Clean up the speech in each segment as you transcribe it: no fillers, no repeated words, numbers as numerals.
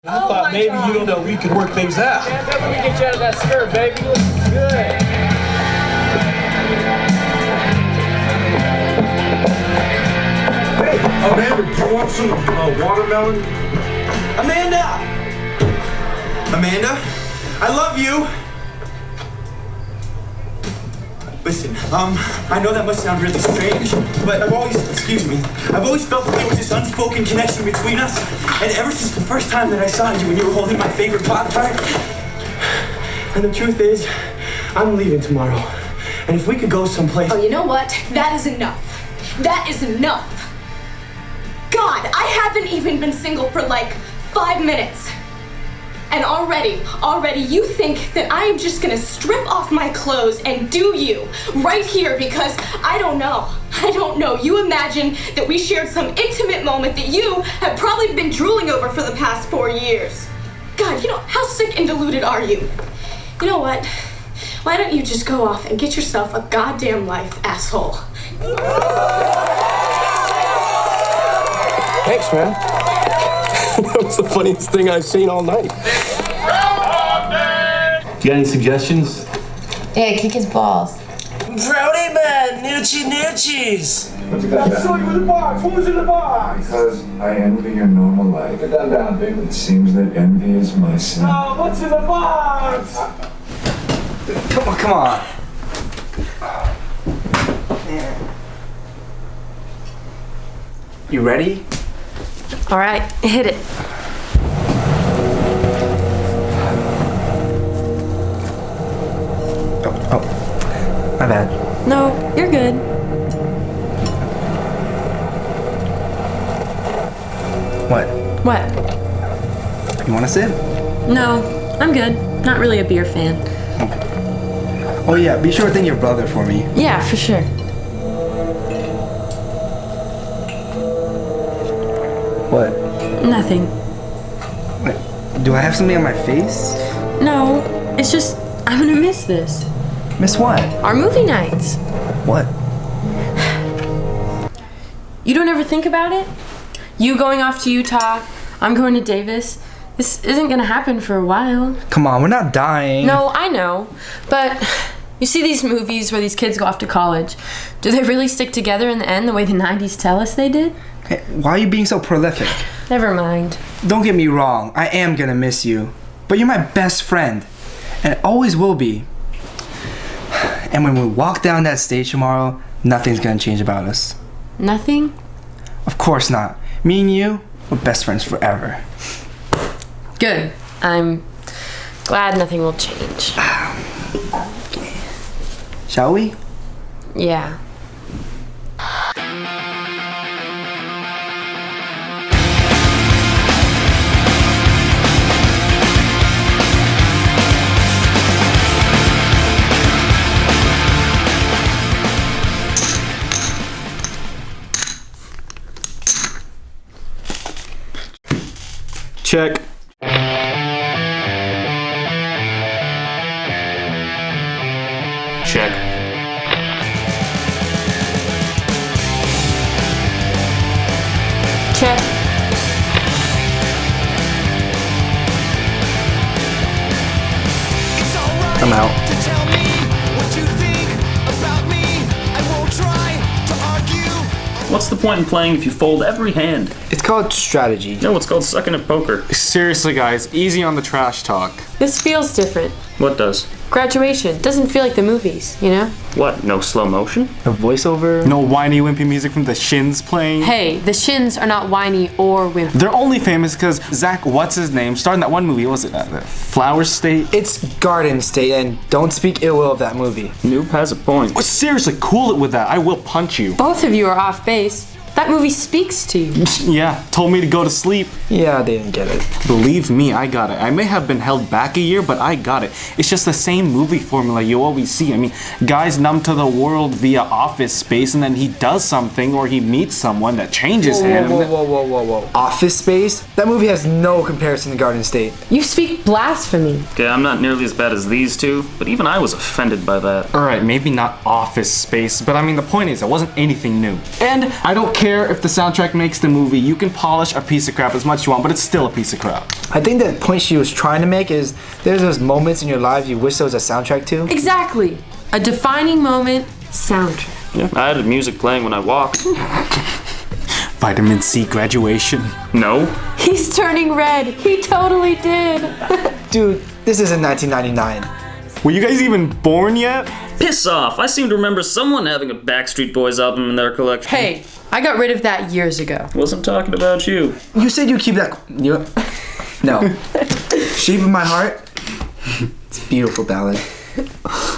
I thought maybe we could work things out. Man, let me get you out of that skirt, baby. You look good. Hey, Amanda, do you want some watermelon? Amanda, I love you. Listen, I know that must sound really strange, but I've always felt that there was this unspoken connection between us. And ever since the first time that I saw you when you were holding my favorite Pop-Tart. And the truth is, I'm leaving tomorrow. And if we could go someplace... Oh, you know what? That is enough. That is enough. God, I haven't even been single for like 5 minutes. And already, you think that I am just gonna strip off my clothes and do you right here because I don't know. You imagine that we shared some intimate moment that you have probably been drooling over for the past 4 years. God, how sick and deluded are you? You know what? Why don't you just go off and get yourself a goddamn life, asshole? Thanks, man. That was the funniest thing I've seen all night. You got any suggestions? Yeah, kick his balls. Brownie man, noochies. I'll show you in the box. What was in the box? Because I envy your normal life. Put that down, baby. It seems that envy is my sin. Oh, what's in the box? Come on. You ready? All right, hit it. Oh, my bad. No, you're good. What? What? You want to sit? No, I'm good. Not really a beer fan. Oh yeah, be sure to thank your brother for me. Yeah, for sure. What? Nothing. Wait, do I have something on my face? No, it's just I'm gonna miss this. Miss what? Our movie nights. What? You don't ever think about it? You going off to Utah, I'm going to Davis. This isn't gonna happen for a while. Come on, we're not dying. No, I know. But you see these movies where these kids go off to college. Do they really stick together in the end the way the 90s tell us they did? Hey, why are you being so prolific? Never mind. Don't get me wrong, I am gonna miss you. But you're my best friend. And always will be. And when we walk down that stage tomorrow, nothing's gonna change about us. Nothing? Of course not. Me and you, we're best friends forever. Good. I'm glad nothing will change. Okay. Shall we? Yeah. Check. Check. Check. I'm out. What's the point in playing if you fold every hand? It's called strategy. No, it's called sucking at poker. Seriously, guys, easy on the trash talk. This feels different. What does? Graduation. Doesn't feel like the movies, you know? What, no slow motion? A voiceover? No whiny, wimpy music from the Shins playing. Hey, the Shins are not whiny or wimpy. They're only famous because Zach, what's his name, starred in that one movie. What was it? Flower State? It's Garden State, and don't speak ill will of that movie. Noob has a point. Oh, seriously, cool it with that. I will punch you. Both of you are off base. That movie speaks to you. Yeah, told me to go to sleep. Yeah, they didn't get it. Believe me, I got it. I may have been held back a year, but I got it. It's just the same movie formula you always see. I mean, guys numb to the world via Office Space, and then he does something or he meets someone that changes him. Whoa. Office Space? That movie has no comparison to Garden State. You speak blasphemy. Okay, I'm not nearly as bad as these two, but even I was offended by that. Alright, maybe not Office Space, but I mean, the point is, it wasn't anything new. And I don't care care if the soundtrack makes the movie. You can polish a piece of crap as much as you want, but it's still a piece of crap. I think the point she was trying to make is there's those moments in your life you wish there was a soundtrack to. Exactly. A defining moment, soundtrack. Yeah, I had music playing when I walked. Vitamin C graduation. No. He's turning red. He totally did. Dude, this isn't 1999. Were you guys even born yet? Piss off. I seem to remember someone having a Backstreet Boys album in their collection. Hey, I got rid of that years ago. Wasn't talking about you. You said you keep that. No. Shape of My Heart. It's a beautiful ballad.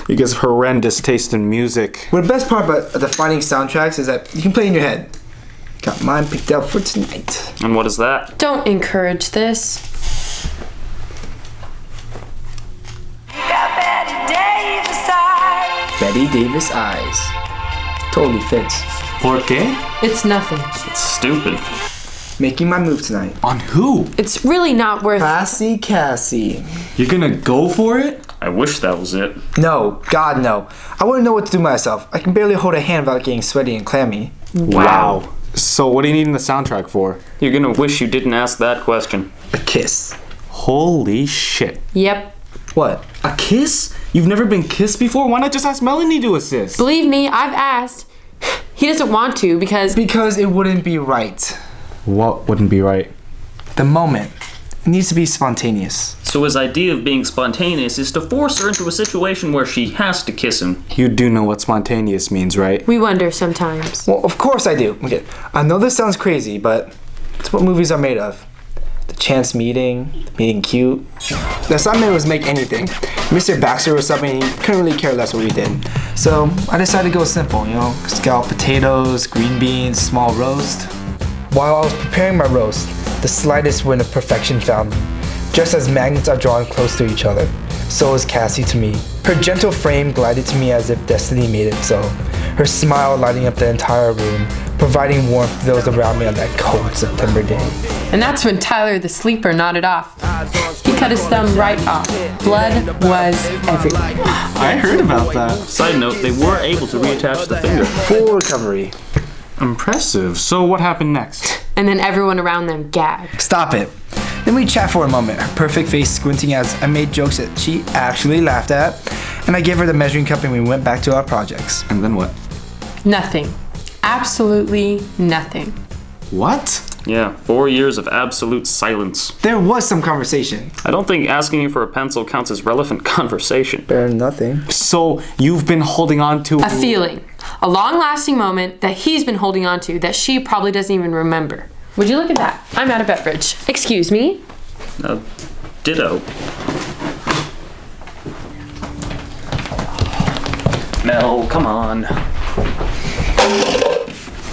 You guys have horrendous taste in music. Well, the best part about defining soundtracks is that you can play in your head. Got mine picked out for tonight. And what is that? Don't encourage this. Betty Davis Eyes. Totally fits. ¿Por qué? It's nothing. It's stupid. Making my move tonight. On who? It's really not worth Cassie. You're gonna go for it? I wish that was it. No, God no. I wouldn't know what to do myself. I can barely hold a hand without getting sweaty and clammy. Wow. So what are you needing the soundtrack for? You're gonna wish you didn't ask that question. A kiss. Holy shit. Yep. What? A kiss? You've never been kissed before? Why not just ask Melanie to assist? Believe me, I've asked. He doesn't want to because Because it wouldn't be right. What wouldn't be right? The moment. It needs to be spontaneous. So his idea of being spontaneous is to force her into a situation where she has to kiss him. You do know what spontaneous means, right? we wonder sometimes. Well, of course I do. Okay, I know this sounds crazy, but it's what movies are made of. The chance meeting cute. The assignment was make anything. Mr. Baxter was something he couldn't really care less what we did. So I decided to go simple, scalloped potatoes, green beans, small roast. While I was preparing my roast, the slightest wind of perfection found me. Just as magnets are drawn close to each other, so is Cassie to me. Her gentle frame glided to me as if destiny made it so. Her smile lighting up the entire room, providing warmth to those around me on that cold September day. And that's when Tyler the sleeper nodded off. He cut his thumb right off. Blood was everywhere. I heard about that. Side note, they were able to reattach the finger. Full recovery. Impressive. So what happened next? And then everyone around them gagged. Stop it. Then we chat for a moment, her perfect face squinting as I made jokes that she actually laughed at, and I gave her the measuring cup and we went back to our projects. And then what? Nothing. Absolutely nothing. What? Yeah, 4 years of absolute silence. There was some conversation. I don't think asking you for a pencil counts as relevant conversation. Better than nothing. So you've been holding on to A feeling. A long-lasting moment that he's been holding on to that she probably doesn't even remember. Would you look at that? I'm out of beverage. Excuse me? Ditto. Mel, come on.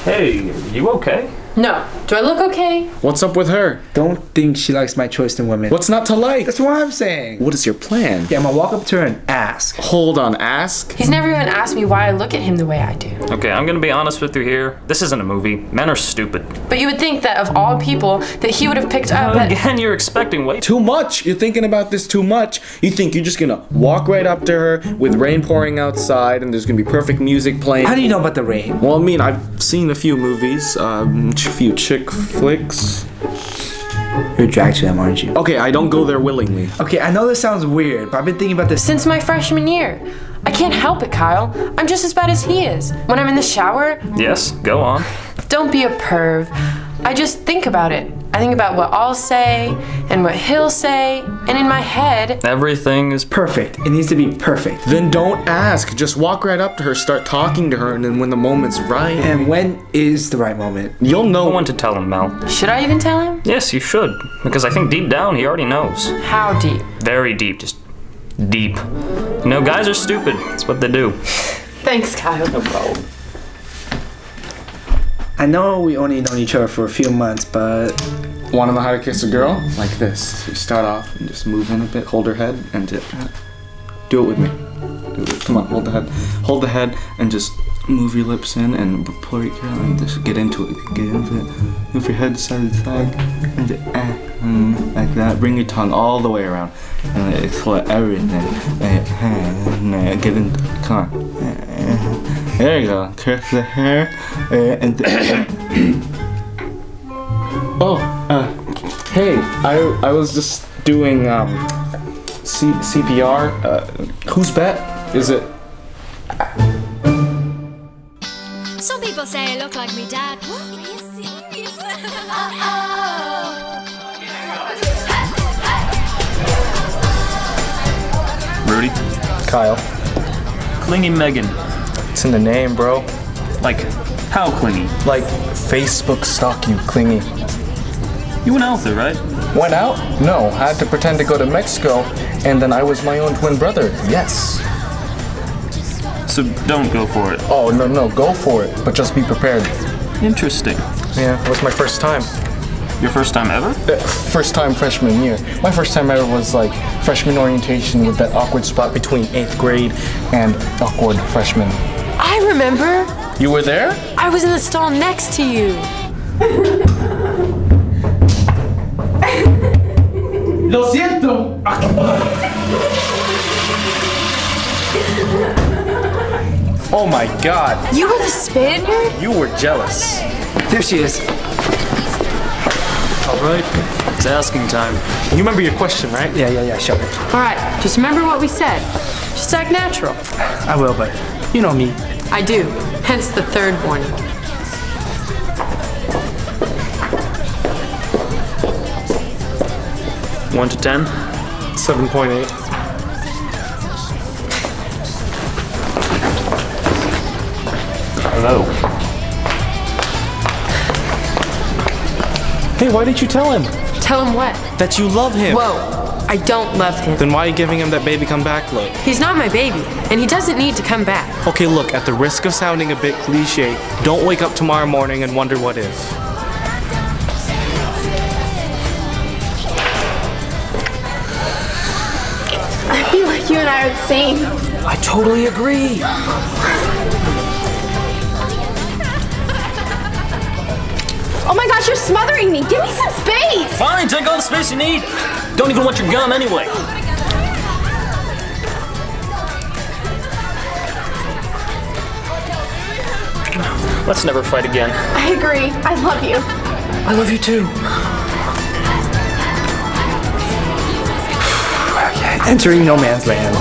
Hey, you okay? No. Do I look okay? What's up with her? Don't think she likes my choice in women. What's not to like? That's what I'm saying. What is your plan? Yeah, I'm gonna walk up to her and ask. Hold on, ask? He's never even asked me why I look at him the way I do. Okay, I'm gonna be honest with you here. This isn't a movie. Men are stupid. But you would think that of all people that he would have picked up that... Again, you're expecting way Too much. You're thinking about this too much. You think you're just gonna walk right up to her with rain pouring outside and there's gonna be perfect music playing. How do you know about the rain? Well, I mean, I've seen a few movies, a few chick flicks. You're dragged to them, aren't you? Okay, I don't go there willingly. Okay, I know this sounds weird, but I've been thinking about this Since my freshman year. I can't help it, Kyle. I'm just as bad as he is. When I'm in the shower, Yes, go on. don't be a perv. I just think about it. I think about what I'll say and what he'll say, and in my head, Everything is perfect. It needs to be perfect. Then don't ask. Just walk right up to her, start talking to her, and then when the moment's right, And when is the right moment? you'll know. no one to tell him, Mel. should I even tell him? Yes, you should. Because I think deep down he already knows. How deep? Very deep, just deep. You know, guys are stupid. That's what they do. Thanks, Kyle. No problem. I know we only known each other for a few months, but Want to know how to kiss a girl? Like this. You start off and just move in a bit, hold her head, and just do it with me. Do it. Come on, hold the head. Hold the head and just move your lips in and pull your girl and just get into it. Get into it. Move your head side to side and just, like that. Bring your tongue all the way around and explore everything. Get into. Come on. There you go. Kiss the hair and. Oh, hey, I was just doing CPR. Whose bet is it? Some people say I look like me dad. What? Are you serious? Rudy. Kyle. Clingy Megan. It's in the name, bro. Like, how clingy? Like, Facebook stalk you, clingy. You went out there, right? Went out? No, I had to pretend to go to Mexico, and then I was my own twin brother. Yes. So don't go for it. Oh, no, go for it, but just be prepared. Interesting. Yeah, it was my first time. Your first time ever? First time freshman year. My first time ever was like freshman orientation with that awkward spot between 8th grade and awkward freshman. I remember. You were there? I was in the stall next to you. Lo siento. Oh my God. You were the Spaniard? You were jealous. There she is. All right. It's asking time. You remember your question, right? Yeah, shut it. All right, just remember what we said. Just act natural. I will, but you know me. I do, hence the third warning. One to 10. 7.8. Hello. Hey, why didn't you tell him Tell him what? that you love him? Whoa, I don't love him. Then why are you giving him that baby come back look? He's not my baby, and he doesn't need to come back. Okay, look, at the risk of sounding a bit cliche, don't wake up tomorrow morning and wonder what if. I feel like you and I are the same. I totally agree. Oh my gosh, you're smothering me. Give me some space. Fine, take all the space you need. Don't even want your gun anyway. Let's never fight again. I agree. I love you. I love you too. Entering no man's land.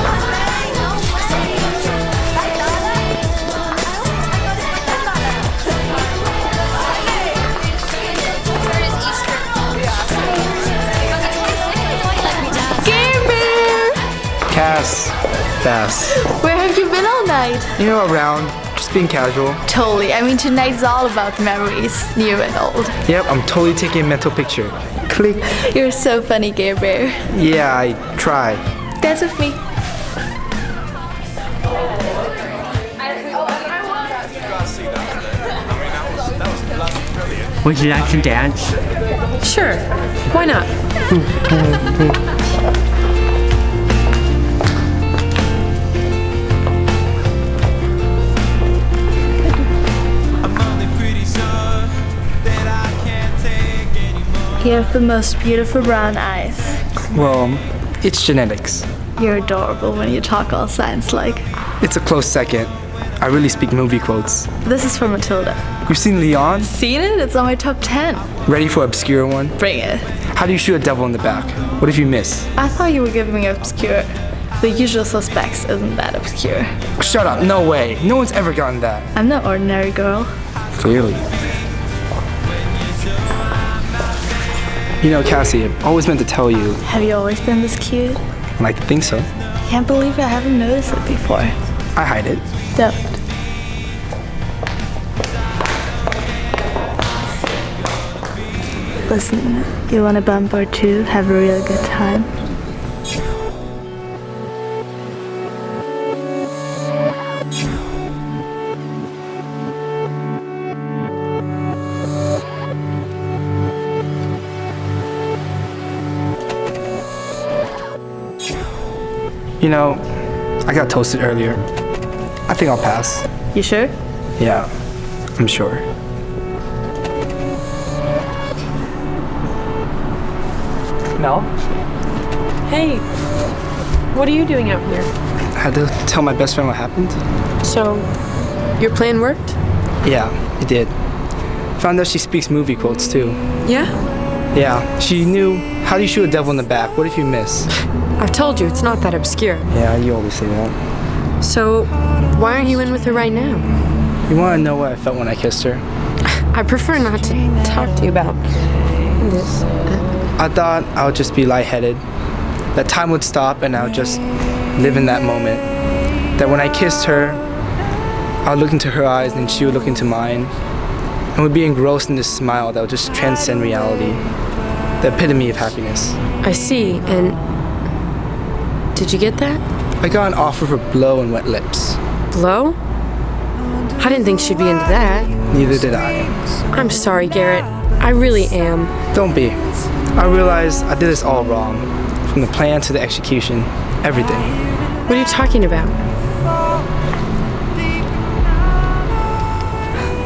Bass. Where have you been all night? You know, around, just being casual. Totally. I mean, tonight's all about memories, new and old. Yep, I'm totally taking a mental picture. Click. You're so funny, Gay Bear. Yeah, I try. Dance with me. Would you like to dance? Sure, why not? You have the most beautiful brown eyes. Well, it's genetics. You're adorable when you talk all science-like. It's a close second. I really speak movie quotes. This is for Matilda. You've seen Leon? Seen it? It's on my top 10. Ready for obscure one? Bring it. How do you shoot a devil in the back? What if you miss? I thought you were giving me obscure. The Usual Suspects isn't that obscure. Shut up, no way. No one's ever gotten that. I'm no ordinary girl. Clearly. You know, Cassie, I've always meant to tell you. Have you always been this cute? I like to think so. Can't believe I haven't noticed it before. I hide it. Don't. Listen, you want a bump or two? Have a real good time? You know, I got toasted earlier. I think I'll pass. You sure? Yeah, I'm sure. Mel? Hey, what are you doing out here? I had to tell my best friend what happened. So, your plan worked? Yeah, it did. Found out she speaks movie quotes too. Yeah? Yeah, she knew how do you shoot a devil in the back? What if you miss? I've told you, it's not that obscure. Yeah, you always say that. So, why aren't you in with her right now? You want to know what I felt when I kissed her? I prefer not to talk to you about this. I thought I would just be lightheaded. That time would stop and I would just live in that moment. That when I kissed her, I would look into her eyes and she would look into mine. And we'd be engrossed in this smile that would just transcend reality. The epitome of happiness. I see, and did you get that? I got an offer for blow and wet lips. Blow? I didn't think she'd be into that. Neither did I. I'm sorry, Garrett. I really am. Don't be. I realized I did this all wrong. From the plan to the execution. Everything. What are you talking about?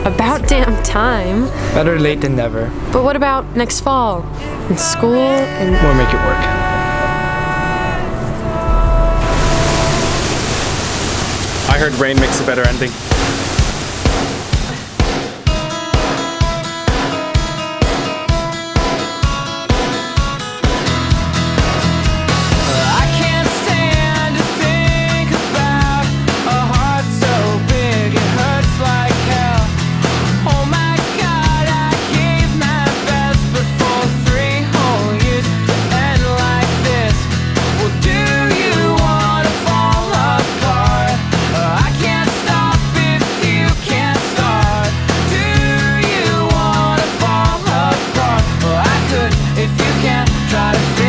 About damn time. Better late than never. But what about next fall? In school and... We'll make it work. I heard Rain makes a better ending. If you can't try to